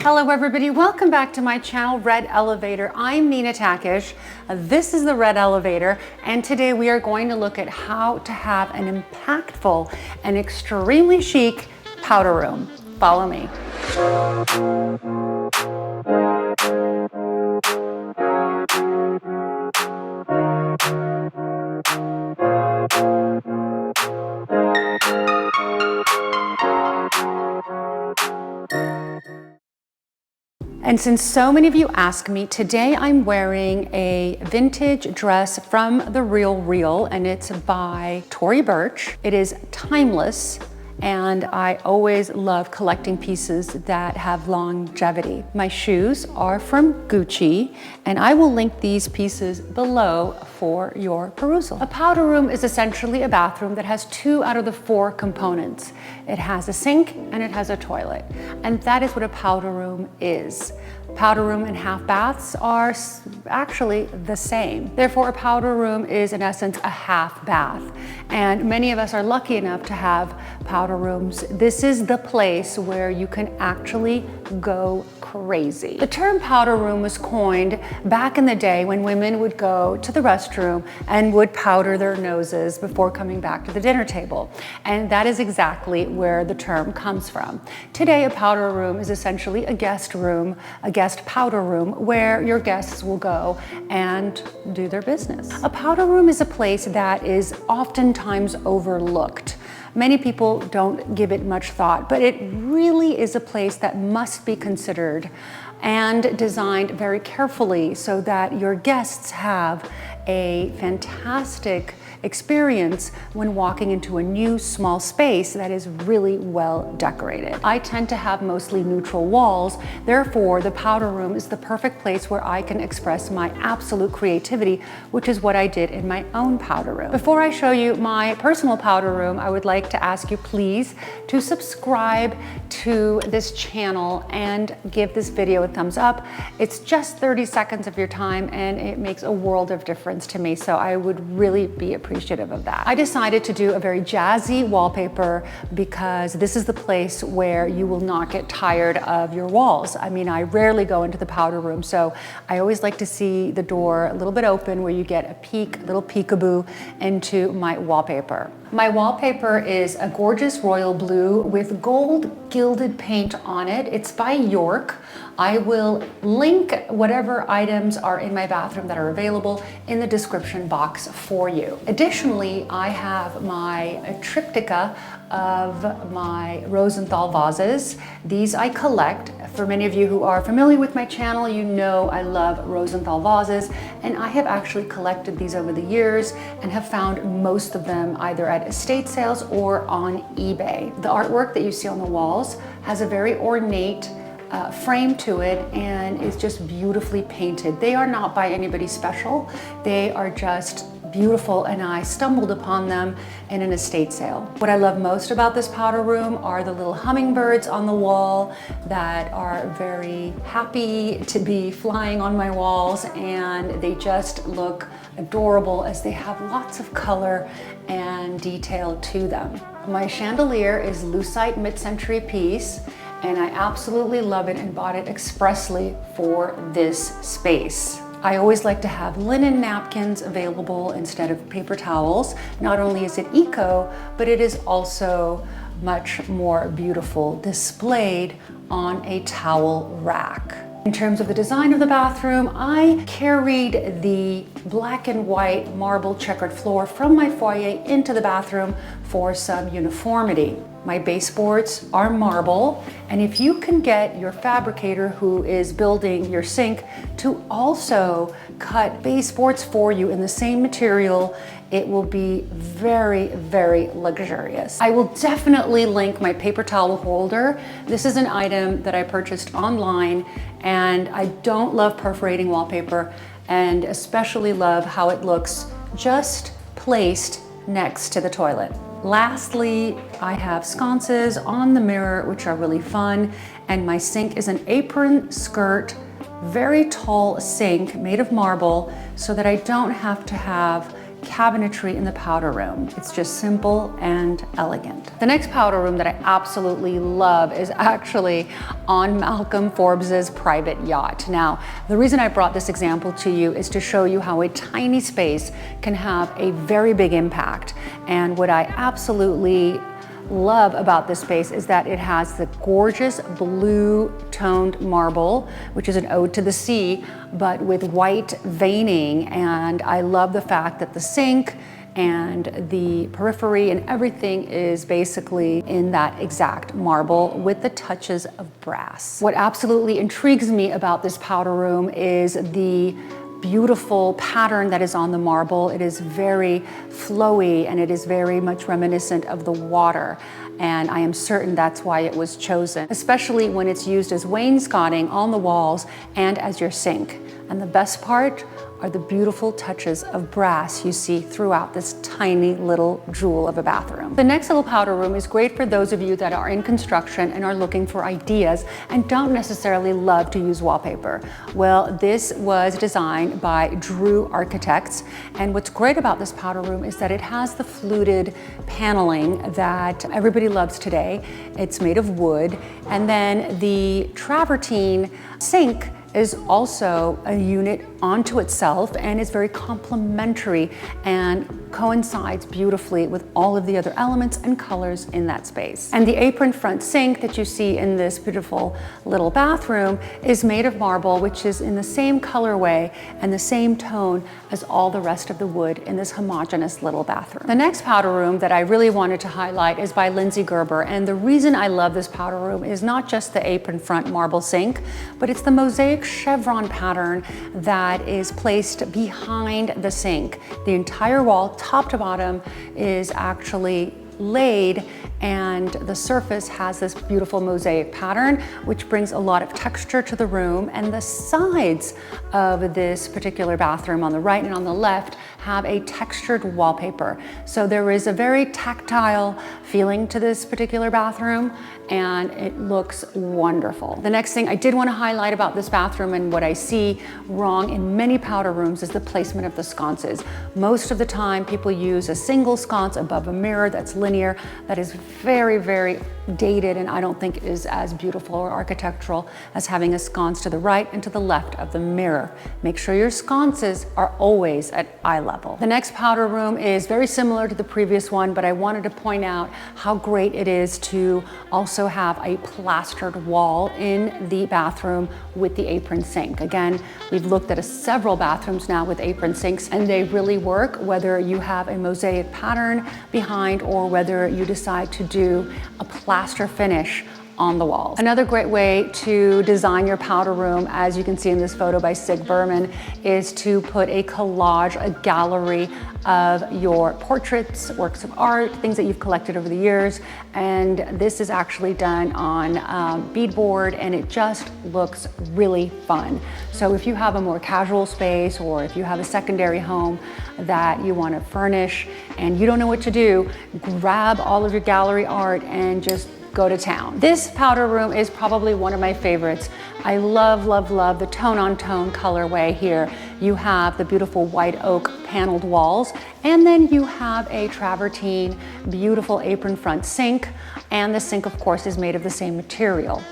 Hello everybody, welcome back to my channel, Red Elevator. I'm Nina Takesh. This is the Red Elevator, and today we are going to look at how to have an impactful and extremely chic powder room. Follow me. And since so many of you ask me, today I'm wearing a vintage dress from The Real, and it's by Tory Burch. It is timeless, and I always love collecting pieces that have longevity. My shoes are from Gucci, and I will link these pieces below for your perusal. A powder room is essentially a bathroom that has 2 out of the 4 components. It has a sink and it has a toilet, and that is what a powder room is. Powder room and half baths are actually the same. Therefore, a powder room is in essence a half bath. And many of us are lucky enough to have powder rooms. This is the place where you can actually go crazy. The term powder room was coined back in the day when women would go to the restroom and would powder their noses before coming back to the dinner table. And that is exactly where the term comes from. Today, a powder room is essentially a guest room, a guest powder room where your guests will go and do their business. A powder room is a place that is oftentimes overlooked. Many people don't give it much thought, but it really is a place that must be considered and designed very carefully so that your guests have a fantastic experience when walking into a new small space that is really well decorated. I tend to have mostly neutral walls, therefore the powder room is the perfect place where I can express my absolute creativity, which is what I did in my own powder room. Before I show you my personal powder room, I would like to ask you please to subscribe to this channel and give this video a thumbs up. It's just 30 seconds of your time and it makes a world of difference to me, so I would really be appreciative of that. I decided to do a very jazzy wallpaper because this is the place where you will not get tired of your walls. I mean, I rarely go into the powder room, so I always like to see the door a little bit open where you get a peek, a little peekaboo into my wallpaper. My wallpaper is a gorgeous royal blue with gold gilded paint on it. It's by York. I will link whatever items are in my bathroom that are available in the description box for you. Additionally, I have my triptycha of my Rosenthal vases. These I collect. For many of you who are familiar with my channel, you know I love Rosenthal vases, and I have actually collected these over the years and have found most of them either at estate sales or on eBay. The artwork that you see on the walls has a very ornate frame to it and is just beautifully painted. They are not by anybody special. They are just beautiful, and I stumbled upon them in an estate sale. What I love most about this powder room are the little hummingbirds on the wall that are very happy to be flying on my walls, and they just look adorable as they have lots of color and detail to them. My chandelier is lucite mid-century piece, and I absolutely love it and bought it expressly for this space. I always like to have linen napkins available instead of paper towels. Not only is it eco, but it is also much more beautiful displayed on a towel rack. In terms of the design of the bathroom, I carried the black and white marble checkered floor from my foyer into the bathroom for some uniformity. My baseboards are marble, and if you can get your fabricator who is building your sink to also cut baseboards for you in the same material, it will be very, very luxurious. I will definitely link my paper towel holder. This is an item that I purchased online, and I don't love perforating wallpaper, and especially love how it looks just placed next to the toilet. Lastly, I have sconces on the mirror, which are really fun, and my sink is an apron skirt, very tall sink made of marble so that I don't have to have cabinetry in the powder room. It's just simple and elegant. The next powder room that I absolutely love is actually on Malcolm Forbes's private yacht. Now, the reason I brought this example to you is to show you how a tiny space can have a very big impact. And what I absolutely love about this space is that it has the gorgeous blue toned marble, which is an ode to the sea, but with white veining. And I love the fact that the sink and the periphery and everything is basically in that exact marble with the touches of brass. What absolutely intrigues me about this powder room is the beautiful pattern that is on the marble. It is very flowy and it is very much reminiscent of the water. And I am certain that's why it was chosen, especially when it's used as wainscoting on the walls and as your sink. And the best part are the beautiful touches of brass you see throughout this tiny little jewel of a bathroom. The next little powder room is great for those of you that are in construction and are looking for ideas and don't necessarily love to use wallpaper. Well, this was designed by Drew Architects, and what's great about this powder room is that it has the fluted paneling that everybody loves today. It's made of wood, and then the travertine sink is also a unit onto itself and is very complementary and coincides beautifully with all of the other elements and colors in that space. And the apron front sink that you see in this beautiful little bathroom is made of marble, which is in the same colorway and the same tone as all the rest of the wood in this homogeneous little bathroom. The next powder room that I really wanted to highlight is by Lindsay Gerber, and the reason I love this powder room is not just the apron front marble sink, but it's the mosaic chevron pattern that is placed behind the sink. The entire wall, top to bottom, is actually laid, and the surface has this beautiful mosaic pattern, which brings a lot of texture to the room. And the sides of this particular bathroom on the right and on the left have a textured wallpaper. So there is a very tactile feeling to this particular bathroom, and it looks wonderful. The next thing I did want to highlight about this bathroom, and what I see wrong in many powder rooms, is the placement of the sconces. Most of the time people use a single sconce above a mirror that's linear. That is very, very dated, and I don't think is as beautiful or architectural as having a sconce to the right and to the left of the mirror. Make sure your sconces are always at eye level. The next powder room is very similar to the previous one, but I wanted to point out how great it is to also have a plastered wall in the bathroom with the apron sink. Again, we've looked at several bathrooms now with apron sinks, and they really work, whether you have a mosaic pattern behind or whether you decide to do a plaster finish on the walls. Another great way to design your powder room, as you can see in this photo by Sig Berman, is to put a collage, a gallery of your portraits, works of art, things that you've collected over the years. And this is actually done on beadboard, and it just looks really fun. So if you have a more casual space, or if you have a secondary home that you want to furnish and you don't know what to do, grab all of your gallery art and just go to town. This powder room is probably one of my favorites. I love, love, love the tone-on-tone colorway here. You have the beautiful white oak paneled walls, and then you have a travertine, beautiful apron front sink, and the sink, of course, is made of the same material.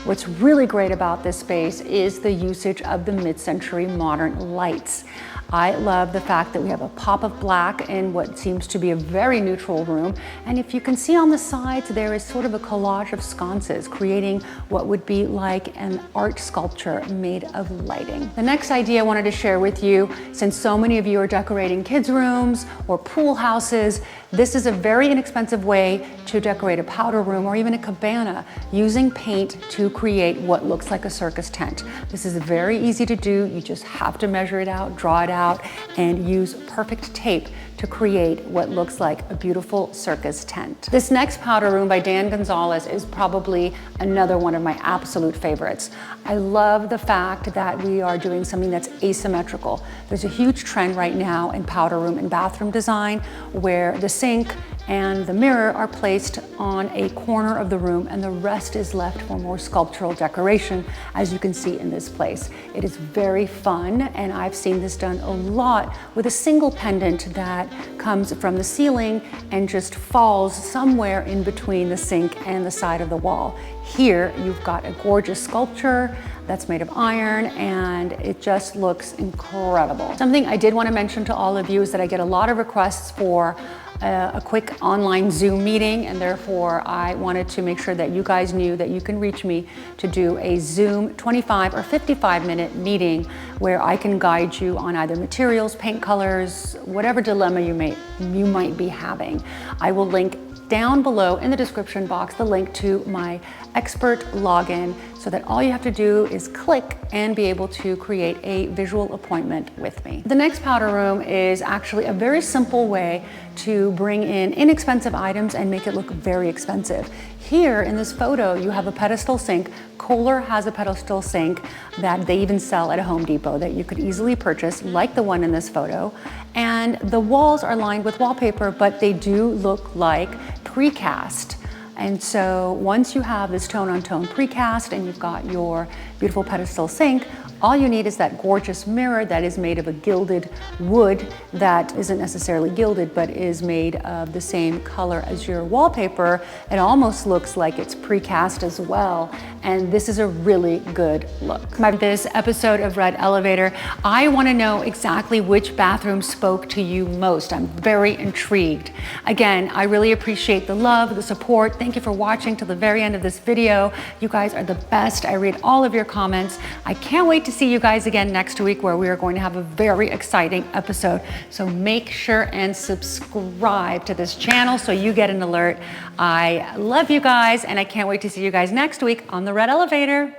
What's really great about this space is the usage of the mid-century modern lights. I love the fact that we have a pop of black in what seems to be a very neutral room. And if you can see on the sides, there is sort of a collage of sconces, creating what would be like an art sculpture made of lighting. The next idea I wanted to share with you, since so many of you are decorating kids' rooms or pool houses, this is a very inexpensive way to decorate a powder room or even a cabana using paint to create what looks like a circus tent. This is very easy to do. You just have to measure it out, draw it out, and use perfect tape to to create what looks like a beautiful circus tent. This next powder room by Dan Gonzalez is probably another one of my absolute favorites. I love the fact that we are doing something that's asymmetrical. There's a huge trend right now in powder room and bathroom design where the sink and the mirror are placed on a corner of the room and the rest is left for more sculptural decoration, as you can see in this place. It is very fun, and I've seen this done a lot with a single pendant that comes from the ceiling and just falls somewhere in between the sink and the side of the wall. Here, you've got a gorgeous sculpture that's made of iron, and it just looks incredible. Something I did want to mention to all of you is that I get a lot of requests for a quick online Zoom meeting, and therefore I wanted to make sure that you guys knew that you can reach me to do a Zoom 25 or 55-minute meeting where I can guide you on either materials, paint colors, whatever dilemma you might be having. I will link down below in the description box the link to my expert login so that all you have to do is click and be able to create a visual appointment with me. The next powder room is actually a very simple way to bring in inexpensive items and make it look very expensive. Here in this photo, you have a pedestal sink. Kohler has a pedestal sink that they even sell at a Home Depot that you could easily purchase, like the one in this photo. And the walls are lined with wallpaper, but they do look like precast. And so once you have this tone-on-tone precast and you've got your beautiful pedestal sink, all you need is that gorgeous mirror that is made of a gilded wood that isn't necessarily gilded, but is made of the same color as your wallpaper. It almost looks like it's precast as well. And this is a really good look. This episode of Red Elevator, I want to know exactly which bathroom spoke to you most. I'm very intrigued. Again, I really appreciate the love, the support. Thank you for watching till the very end of this video. You guys are the best. I read all of your comments. I can't wait to see you guys again next week where we are going to have a very exciting episode. So make sure and subscribe to this channel so you get an alert. I love you guys, and I can't wait to see you guys next week on the Red Elevator.